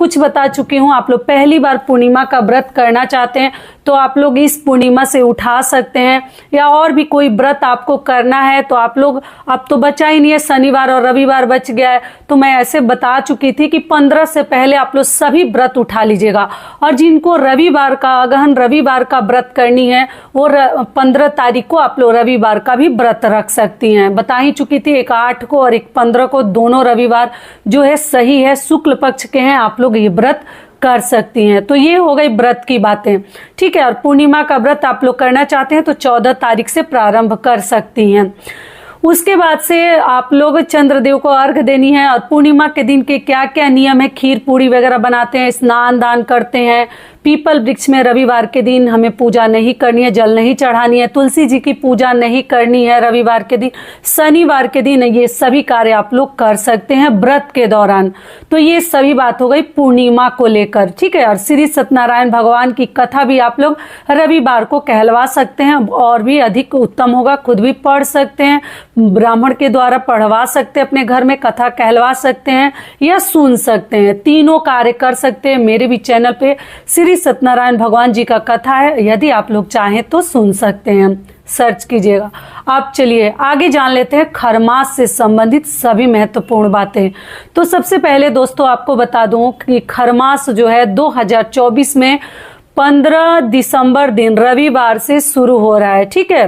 कुछ बता चुकी हूँ। आप लोग पहली बार पूर्णिमा का व्रत करना चाहते हैं तो आप लोग इस पूर्णिमा से उठा सकते हैं, या और भी कोई व्रत आपको करना है तो आप लोग, अब तो बचा ही नहीं है, शनिवार और रविवार बच गया है, तो मैं ऐसे बता चुकी थी कि 15 से पहले आप लोग सभी व्रत उठा लीजिएगा। और जिनको रविवार का, अगहन रविवार का व्रत करनी है वो 15 तारीख को आप लोग रविवार का भी व्रत रख सकती हैं। बता ही चुकी थी, एक 8 को और एक 15 को दोनों रविवार जो है सही है, शुक्ल पक्ष के हैं, आप लोग ये व्रत कर सकती हैं। तो ये हो गई व्रत की बातें, ठीक है। और पूर्णिमा का व्रत आप लोग करना चाहते हैं तो 14 तारीख से प्रारंभ कर सकती हैं। उसके बाद से आप लोग चंद्रदेव को अर्घ देनी है। और पूर्णिमा के दिन के क्या क्या नियम है, खीर पूरी वगैरह बनाते हैं, स्नान दान करते हैं, पीपल वृक्ष में रविवार के दिन हमें पूजा नहीं करनी है, जल नहीं चढ़ानी है, तुलसी जी की पूजा नहीं करनी है रविवार के दिन, शनिवार के दिन ये सभी कार्य आप लोग कर सकते हैं व्रत के दौरान। तो ये सभी बात हो गई पूर्णिमा को लेकर, ठीक है। और श्री सत्यनारायण भगवान की कथा भी आप लोग रविवार को कहलवा सकते हैं, और भी अधिक उत्तम होगा, खुद भी पढ़ सकते हैं, ब्राह्मण के द्वारा पढ़वा सकते हैं, अपने घर में कथा कहलवा सकते हैं या सुन सकते हैं, तीनों कार्य कर सकते हैं। मेरे भी चैनल पे श्री सत्यनारायण भगवान जी का कथा है, यदि आप लोग चाहें तो सुन सकते हैं, सर्च कीजिएगा। आप चलिए आगे जान लेते हैं खरमास से संबंधित सभी महत्वपूर्ण बातें। तो सबसे पहले दोस्तों आपको बता दूं कि खरमास जो है 2024 में 15 दिसंबर दिन रविवार से शुरू हो रहा है, ठीक है।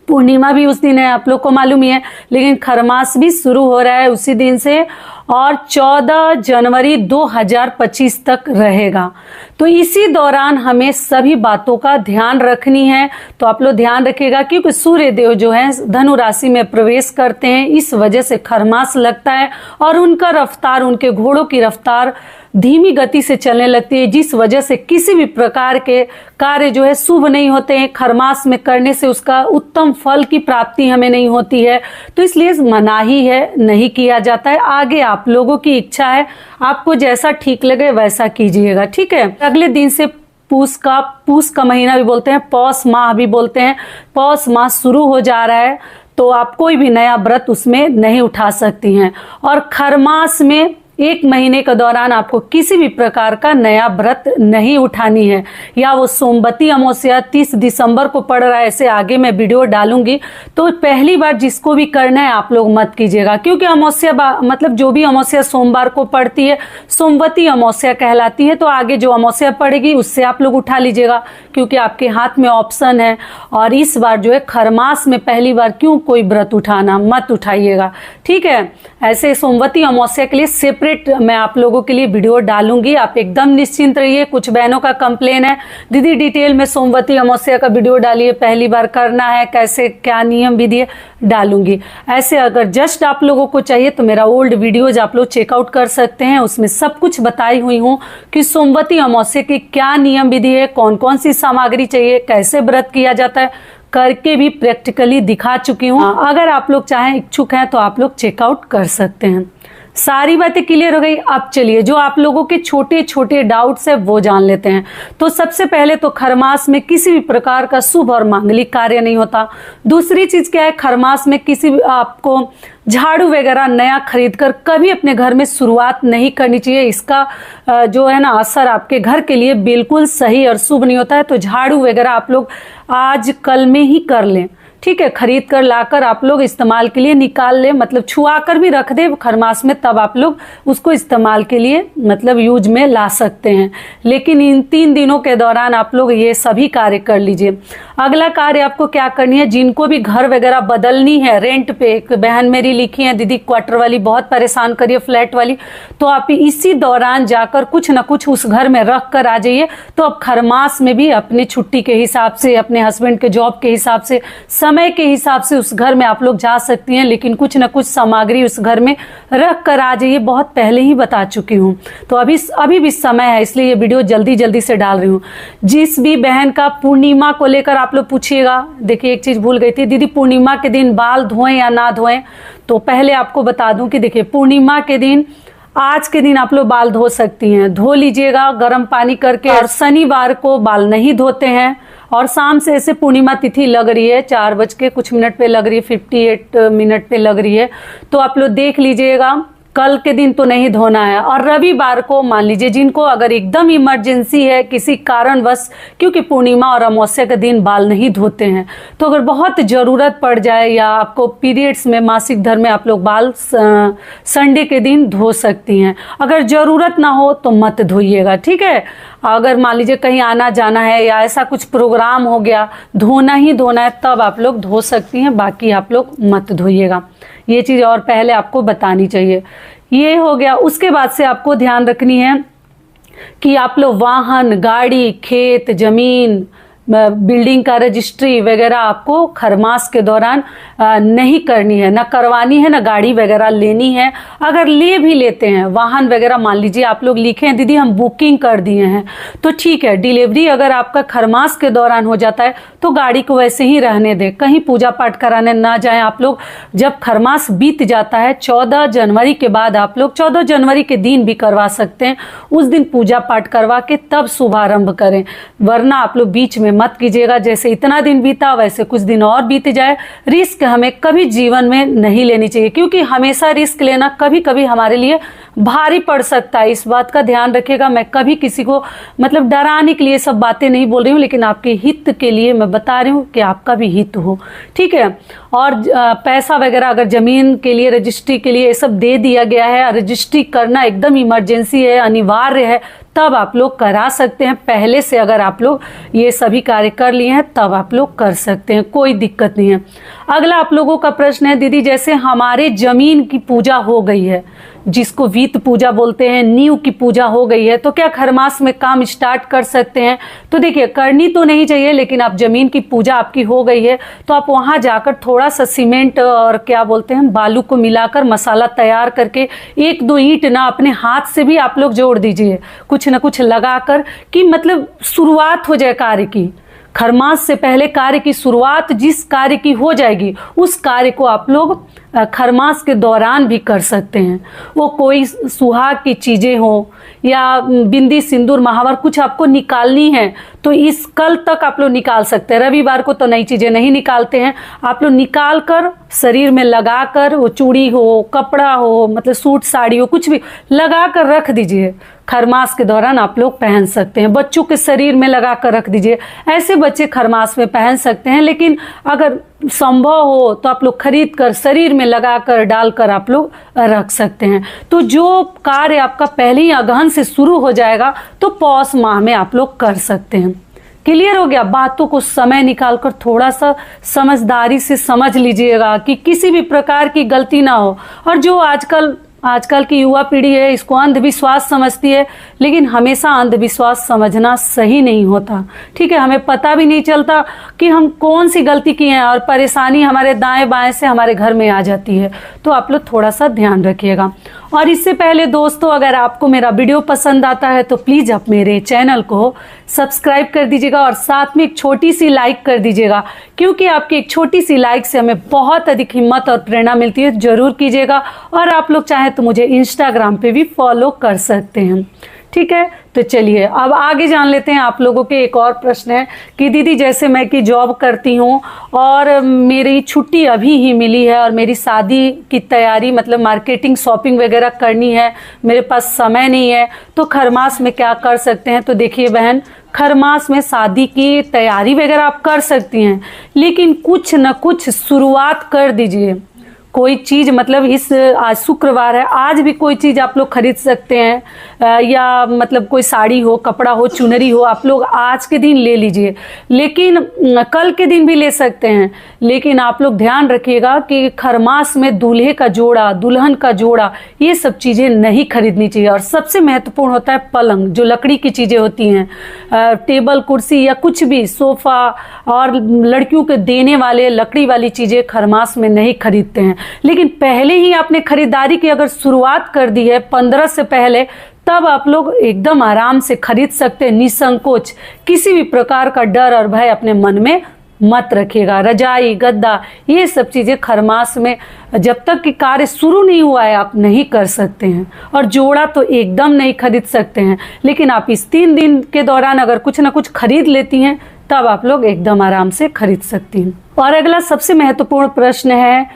पूर्णिमा भी उस दिन है, आप लोग को मालूम ही है, लेकिन खरमास भी शुरू हो रहा है उसी दिन से, और 14 जनवरी 2025 तक रहेगा। तो इसी दौरान हमें सभी बातों का ध्यान रखनी है। तो आप लोग ध्यान रखिएगा, क्योंकि सूर्य देव जो है धनु राशि में प्रवेश करते हैं, इस वजह से खरमास लगता है, और उनका रफ्तार, उनके घोड़ों की रफ्तार धीमी गति से चलने लगती है, जिस वजह से किसी भी प्रकार के कार्य जो है शुभ नहीं होते हैं। खरमास में करने से उसका उत्तम फल की प्राप्ति हमें नहीं होती है, तो इसलिए मनाही है, नहीं किया जाता है। आगे आप लोगों की इच्छा है, आपको जैसा ठीक लगे वैसा कीजिएगा, ठीक है। अगले दिन से पूस का महीना भी बोलते हैं, पौष माह भी बोलते हैं, पौष माह शुरू हो जा रहा है, तो आप कोई भी नया व्रत उसमें नहीं उठा सकती हैं। और खरमास में 1 महीने के दौरान आपको किसी भी प्रकार का नया व्रत नहीं उठानी है, या वो सोमवती अमावस्या 30 दिसंबर को पड़ रहा है, ऐसे आगे मैं वीडियो डालूंगी, तो पहली बार जिसको भी करना है आप लोग मत कीजिएगा, क्योंकि अमावस्या मतलब जो भी अमावस्या सोमवार को पड़ती है सोमवती अमावस्या कहलाती है, तो आगे जो अमावस्या पड़ेगी उससे आप लोग उठा लीजिएगा, क्योंकि आपके हाथ में ऑप्शन है। और इस बार जो है खरमास में पहली बार क्यों कोई व्रत उठाना, मत उठाइएगा, ठीक है। ऐसे सोमवती अमावस्या के लिए सेपरेट मैं आप लोगों के लिए वीडियो डालूंगी, आप एकदम निश्चिंत रहिए। कुछ बहनों का कंप्लेन है, दीदी डिटेल में सोमवती अमावस्या का वीडियो डालिए, पहली बार करना है, कैसे क्या नियम विधि है, डालूंगी। ऐसे अगर जस्ट आप लोगों को चाहिए तो मेरा ओल्ड वीडियोज आप लोग चेकआउट कर सकते हैं, उसमें सब कुछ बताई हुई हूँ कि सोमवती अमावस्या की क्या नियम विधि है, कौन कौन सी सामग्री चाहिए, कैसे व्रत किया जाता है, करके भी प्रैक्टिकली दिखा चुकी हूँ। अगर आप लोग चाहें, इच्छुक हैं, तो आप लोग चेकआउट कर सकते हैं। सारी बातें क्लियर हो गई। अब चलिए जो आप लोगों के छोटे छोटे डाउट्स है वो जान लेते हैं। तो सबसे पहले तो खरमास में किसी भी प्रकार का शुभ और मांगलिक कार्य नहीं होता। दूसरी चीज क्या है, खरमास में किसी भी आपको झाड़ू वगैरह नया खरीद कर कभी अपने घर में शुरुआत नहीं करनी चाहिए। इसका जो है ना असर आपके घर के लिए बिल्कुल सही और शुभ नहीं होता है। तो झाड़ू वगैरह आप लोग आज कल में ही कर लें, ठीक है। खरीद कर लाकर आप लोग इस्तेमाल के लिए निकाल ले, मतलब छुआ कर भी रख दे खरमास में, तब आप लोग उसको इस्तेमाल के लिए मतलब यूज में ला सकते हैं। लेकिन इन 3 दिनों के दौरान आप लोग ये सभी कार्य कर लीजिए। अगला कार्य आपको क्या करनी है, जिनको भी घर वगैरह बदलनी है रेंट पे, एक बहन मेरी लिखी है दीदी क्वार्टर वाली बहुत परेशान करिए, फ्लैट वाली, तो आप इसी दौरान जाकर कुछ ना कुछ उस घर में रख कर आ जाइए। तो अब खरमास में भी अपनी छुट्टी के हिसाब से, अपने हस्बैंड के जॉब के हिसाब से, समय के हिसाब से उस घर में आप लोग जा सकती हैं, लेकिन कुछ ना कुछ सामग्री उस घर में रख कर आ जाइए। बहुत पहले ही बता चुकी हूँ, तो अभी भी समय है, इसलिए ये वीडियो जल्दी जल्दी से डाल रही हूँ। जिस भी बहन का पूर्णिमा को लेकर आप लोग पूछिएगा, देखिए एक चीज भूल गई थी दीदी, पूर्णिमा के दिन बाल धोएं या ना धोएं, तो पहले आपको बता दूं कि देखिए पूर्णिमा के दिन, आज के दिन आप लोग बाल धो सकती हैं, धो लीजिएगा गर्म पानी करके। और शनिवार को बाल नहीं धोते हैं। और शाम से ऐसे पूर्णिमा तिथि लग रही है, 4 बज के कुछ मिनट पे लग रही है, 58 मिनट पे लग रही है, तो आप लोग देख लीजिएगा कल के दिन तो नहीं धोना है। और रविवार को मान लीजिए जिनको अगर एकदम इमरजेंसी है किसी कारणवश, क्योंकि पूर्णिमा और अमावस्या के दिन बाल नहीं धोते हैं, तो अगर बहुत ज़रूरत पड़ जाए या आपको पीरियड्स में मासिक धर्म में आप लोग बाल संडे के दिन धो सकती हैं। अगर ज़रूरत ना हो तो मत धोइएगा, ठीक है। अगर मान लीजिए कहीं आना जाना है या ऐसा कुछ प्रोग्राम हो गया, धोना ही धोना है, तब आप लोग धो सकती हैं, बाकी आप लोग मत धोइएगा। ये चीज़ और पहले आपको बतानी चाहिए। ये हो गया। उसके बाद से आपको ध्यान रखनी है कि आप लोग वाहन, गाड़ी, खेत, जमीन, बिल्डिंग का रजिस्ट्री वगैरह आपको खरमास के दौरान नहीं करनी है, ना करवानी है, ना गाड़ी वगैरह लेनी है। अगर ले भी लेते हैं वाहन वगैरह, मान लीजिए आप लोग लिखे हैं दीदी हम बुकिंग कर दिए हैं, तो ठीक है, डिलीवरी अगर आपका खरमास के दौरान हो जाता है तो गाड़ी को वैसे ही रहने दें, कहीं पूजा पाठ कराने ना जाएं आप लोग। जब खरमास बीत जाता है 14 जनवरी के बाद, आप लोग 14 जनवरी के दिन भी करवा सकते हैं, उस दिन पूजा पाठ करवा के तब शुभारंभ करें, वरना आप लोग बीच में मत कीजिएगा। जैसे इतना दिन बीता वैसे कुछ दिन और बीत जाए। रिस्क हमें कभी जीवन में नहीं लेनी चाहिए, क्योंकि हमेशा रिस्क लेना कभी कभी हमारे लिए भारी पड़ सकता है। इस बात का ध्यान रखिएगा। मैं कभी किसी को मतलब डराने के लिए सब बातें नहीं बोल रही हूँ, लेकिन आपके हित के लिए मैं बता रही हूँ कि आपका भी हित हो, ठीक है। और पैसा वगैरह अगर जमीन के लिए, रजिस्ट्री के लिए ये सब दे दिया गया है, रजिस्ट्री करना एकदम इमरजेंसी है, अनिवार्य है, तब आप लोग करा सकते हैं। पहले से अगर आप लोग ये सभी कार्य कर लिए हैं तब आप लोग कर सकते हैं, कोई दिक्कत नहीं है। अगला आप लोगों का प्रश्न है, दीदी जैसे हमारे जमीन की पूजा हो गई है, जिसको वीत पूजा बोलते हैं, नींव की पूजा हो गई है, तो क्या खरमास में काम स्टार्ट कर सकते हैं? तो देखिए, करनी तो नहीं चाहिए, लेकिन आप जमीन की पूजा आपकी हो गई है तो आप वहां जाकर थोड़ा सा सीमेंट और क्या बोलते हैं बालू को मिलाकर मसाला तैयार करके 1-2 ईंट ना अपने हाथ से भी आप लोग जोड़ दीजिए, कुछ ना कुछ लगाकर, कि मतलब शुरुआत हो जाए कार्य की। खरमास से पहले कार्य की शुरुआत जिस कार्य की हो जाएगी, उस कार्य को आप लोग खरमास के दौरान भी कर सकते हैं। वो कोई सुहाग की चीज़ें हो या बिंदी, सिंदूर, महावर कुछ आपको निकालनी है तो इस कल तक आप लोग निकाल सकते हैं। रविवार को तो नई चीज़ें नहीं निकालते हैं, आप लोग निकाल कर शरीर में लगा कर, वो चूड़ी हो, कपड़ा हो, मतलब सूट साड़ी हो, कुछ भी लगा कर रख दीजिए। खरमास के दौरान आप लोग पहन सकते हैं। बच्चों के शरीर में लगा कर रख दीजिए, ऐसे बच्चे खरमास में पहन सकते हैं। लेकिन अगर संभव हो तो आप लोग खरीद कर शरीर में लगा कर डालकर आप लोग रख सकते हैं। तो जो कार्य आपका पहले ही अगहन से शुरू हो जाएगा तो पौष माह में आप लोग कर सकते हैं। क्लियर हो गया? बातों को समय निकालकर थोड़ा सा समझदारी से समझ लीजिएगा कि किसी भी प्रकार की गलती ना हो। और जो आजकल की युवा पीढ़ी है इसको अंधविश्वास समझती है, लेकिन हमेशा अंधविश्वास समझना सही नहीं होता, ठीक है। हमें पता भी नहीं चलता कि हम कौन सी गलती की है और परेशानी हमारे दाएं बाएं से हमारे घर में आ जाती है। तो आप लोग थोड़ा सा ध्यान रखिएगा। और इससे पहले दोस्तों, अगर आपको मेरा वीडियो पसंद आता है तो प्लीज़ आप मेरे चैनल को सब्सक्राइब कर दीजिएगा और साथ में एक छोटी सी लाइक कर दीजिएगा, क्योंकि आपकी एक छोटी सी लाइक से हमें बहुत अधिक हिम्मत और प्रेरणा मिलती है। जरूर कीजिएगा। और आप लोग चाहे तो मुझे इंस्टाग्राम पे भी फॉलो कर सकते हैं, ठीक है। तो चलिए अब आगे जान लेते हैं। आप लोगों के एक और प्रश्न है कि दीदी जैसे मैं कि जॉब करती हूँ और मेरी छुट्टी अभी ही मिली है और मेरी शादी की तैयारी मतलब मार्केटिंग शॉपिंग वगैरह करनी है, मेरे पास समय नहीं है, तो खरमास में क्या कर सकते हैं? तो देखिए बहन, खरमास में शादी की तैयारी वगैरह आप कर सकती हैं, लेकिन कुछ न कुछ शुरुआत कर दीजिए। कोई चीज़ मतलब आज शुक्रवार है, आज भी कोई चीज़ आप लोग खरीद सकते हैं, या मतलब कोई साड़ी हो, कपड़ा हो, चुनरी हो, आप लोग आज के दिन ले लीजिए, लेकिन कल के दिन भी ले सकते हैं। लेकिन आप लोग ध्यान रखिएगा कि खरमास में दूल्हे का जोड़ा, दुल्हन का जोड़ा, ये सब चीज़ें नहीं खरीदनी चाहिए। और सबसे महत्वपूर्ण होता है पलंग, जो लकड़ी की चीज़ें होती हैं, टेबल कुर्सी या कुछ भी सोफ़ा, और लड़कियों के देने वाले लकड़ी वाली चीज़ें खरमास में नहीं खरीदते हैं। लेकिन पहले ही आपने खरीदारी की अगर शुरुआत कर दी है 15 से पहले, तब आप लोग एकदम आराम से खरीद सकते हैं, निसंकोच। किसी भी प्रकार का डर और भय अपने मन में मत रखिएगा। रजाई, गद्दा, ये सब चीज़ें खरमास में जब तक कि कार्य शुरू नहीं हुआ है आप नहीं कर सकते हैं। और जोड़ा तो एकदम नहीं खरीद सकते हैं, लेकिन आप इस 3 दिन के दौरान अगर कुछ ना कुछ खरीद लेती हैं तब आप लोग एकदम आराम से खरीद सकती हैं। और अगला सबसे महत्वपूर्ण प्रश्न है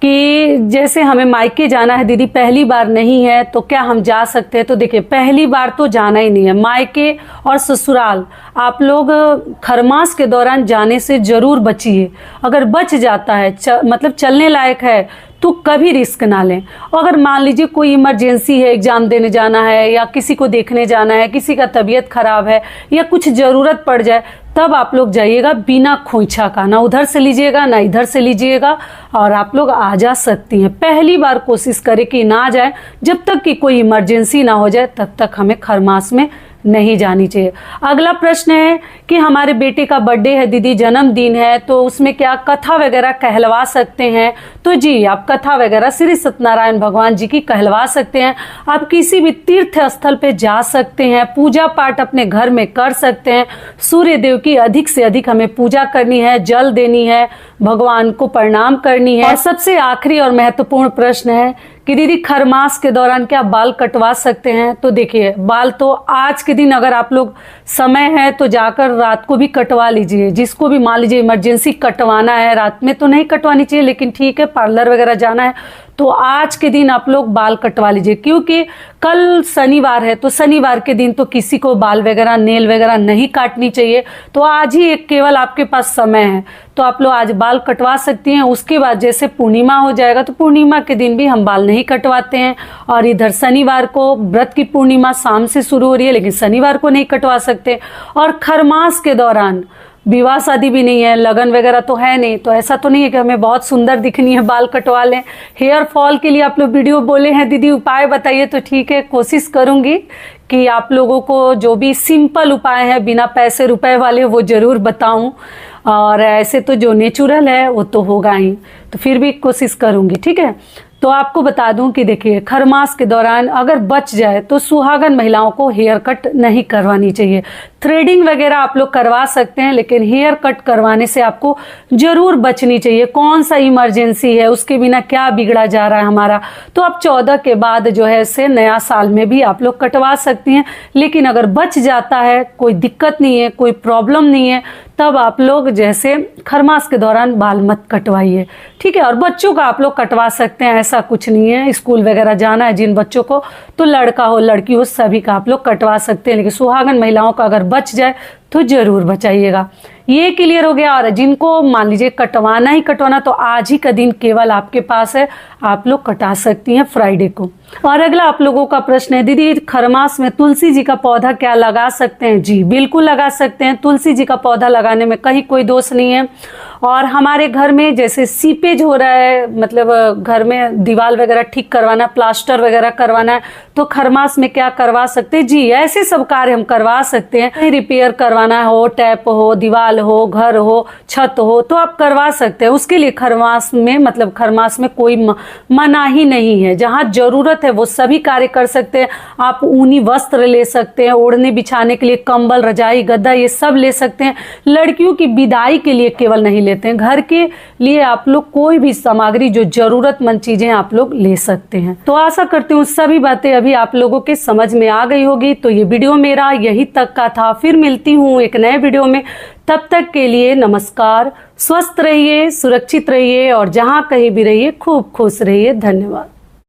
कि जैसे हमें मायके जाना है दीदी, पहली बार नहीं है तो क्या हम जा सकते हैं? तो देखिए, पहली बार तो जाना ही नहीं है। मायके और ससुराल आप लोग खरमास के दौरान जाने से जरूर बचिए। अगर बच जाता है मतलब चलने लायक है तो कभी रिस्क ना लें। अगर मान लीजिए कोई इमरजेंसी है, एग्जाम देने जाना है या किसी को देखने जाना है, किसी का तबीयत खराब है या कुछ ज़रूरत पड़ जाए, तब आप लोग जाइएगा बिना खोइछा का, ना उधर से लीजिएगा ना इधर से लीजिएगा, और आप लोग आ जा सकती हैं। पहली बार कोशिश करें कि ना जाए, जब तक कि कोई इमरजेंसी ना हो जाए तब तक हमें खरमास में नहीं जानी चाहिए। अगला प्रश्न है कि हमारे बेटे का बर्थडे है दीदी, जन्मदिन है, तो उसमें क्या कथा वगैरह कहलवा सकते हैं? तो जी, आप कथा वगैरह श्री सत्यनारायण भगवान जी की कहलवा सकते हैं। आप किसी भी तीर्थ स्थल पे जा सकते हैं, पूजा पाठ अपने घर में कर सकते हैं। सूर्य देव की अधिक से अधिक हमें पूजा करनी है, जल देनी है, भगवान को प्रणाम करनी है। और सबसे आखिरी और महत्वपूर्ण प्रश्न है कि दीदी खरमास के दौरान क्या बाल कटवा सकते हैं? तो देखिए, बाल तो आज के दिन अगर आप लोग समय है तो जाकर रात को भी कटवा लीजिए। जिसको भी मान लीजिए इमरजेंसी कटवाना है, रात में तो नहीं कटवानी चाहिए, लेकिन ठीक है पार्लर वगैरह जाना है तो आज के दिन आप लोग बाल कटवा लीजिए, क्योंकि कल शनिवार है तो शनिवार के दिन तो किसी को बाल वगैरह नेल वगैरह नहीं काटनी चाहिए। तो आज ही एक केवल आपके पास समय है तो आप लोग आज बाल कटवा सकती हैं। उसके बाद जैसे पूर्णिमा हो जाएगा तो पूर्णिमा के दिन भी हम बाल नहीं कटवाते हैं। और इधर शनिवार को व्रत की पूर्णिमा शाम से शुरू हो रही है, लेकिन शनिवार को नहीं कटवा सकते। और खरमास के दौरान विवाह शादी भी नहीं है, लगन वगैरह तो है नहीं, तो ऐसा तो नहीं है कि हमें बहुत सुंदर दिखनी है बाल कटवा लें। हेयर फॉल के लिए आप लोग वीडियो बोले हैं दीदी उपाय बताइए, तो ठीक है कोशिश करूंगी कि आप लोगों को जो भी सिंपल उपाय है बिना पैसे रुपए वाले वो जरूर बताऊं। और ऐसे तो जो नेचुरल है वो तो होगा ही, तो फिर भी कोशिश करूंगी, ठीक है। तो आपको बता दूं कि देखिए, खरमास के दौरान अगर बच जाए तो सुहागन महिलाओं को हेयर कट नहीं करवानी चाहिए। थ्रेडिंग वगैरह आप लोग करवा सकते हैं, लेकिन हेयर कट करवाने से आपको जरूर बचनी चाहिए। कौन सा इमरजेंसी है, उसके बिना क्या बिगड़ा जा रहा है हमारा, तो आप 14 के बाद जो है से नया साल में भी आप लोग कटवा सकती हैं। लेकिन अगर बच जाता है, कोई दिक्कत नहीं है, कोई प्रॉब्लम नहीं है, तब आप लोग जैसे खरमास के दौरान बाल मत कटवाइए, ठीक है। और बच्चों का आप लोग कटवा सकते हैं, ऐसा कुछ नहीं है। स्कूल वगैरह जाना है जिन बच्चों को, तो लड़का हो लड़की हो सभी का आप लोग कटवा सकते हैं। लेकिन सुहागन महिलाओं का अगर बच जाए तो जरूर बचाइएगा। ये क्लियर हो गया। और जिनको मान लीजिए कटवाना ही कटवाना, तो आज ही का दिन केवल आपके पास है, आप लोग कटा सकती हैं फ्राइडे को। और अगला आप लोगों का प्रश्न है, दीदी खरमास में तुलसी जी का पौधा क्या लगा सकते हैं? जी बिल्कुल लगा सकते हैं। तुलसी जी का पौधा लगाने में कहीं कोई दोष नहीं है। और हमारे घर में जैसे सीपेज हो रहा है, मतलब घर में दीवार वगैरह ठीक करवाना, प्लास्टर वगैरह करवाना है, तो खरमास में क्या करवा सकते हैं? जी ऐसे सब कार्य हम करवा सकते हैं। रिपेयर करवाना हो, टैप हो, दीवार हो, घर हो, छत हो, तो आप करवा सकते हैं। उसके लिए खरमास में मतलब खरमास में कोई मनाही नहीं है। जहां जरूरत है वो सभी कार्य कर सकते हैं। आप ऊनी वस्त्र ले सकते हैं, ओढ़ने बिछाने के लिए कंबल, रजाई, गद्दा, ये सब ले सकते हैं। लड़कियों की विदाई के लिए केवल नहीं लेते हैं, घर के लिए आप लोग कोई भी सामग्री जो जरूरतमंद चीजें आप लोग ले सकते हैं। तो आशा करती हूँ सभी बातें अभी आप लोगों के समझ में आ गई होगी। तो ये वीडियो मेरा यही तक का था। फिर मिलती हूँ एक नए वीडियो में, तब तक के लिए नमस्कार। स्वस्थ रहिए, सुरक्षित रहिए और जहां कहीं भी रहिए खूब खुश रहिए। धन्यवाद।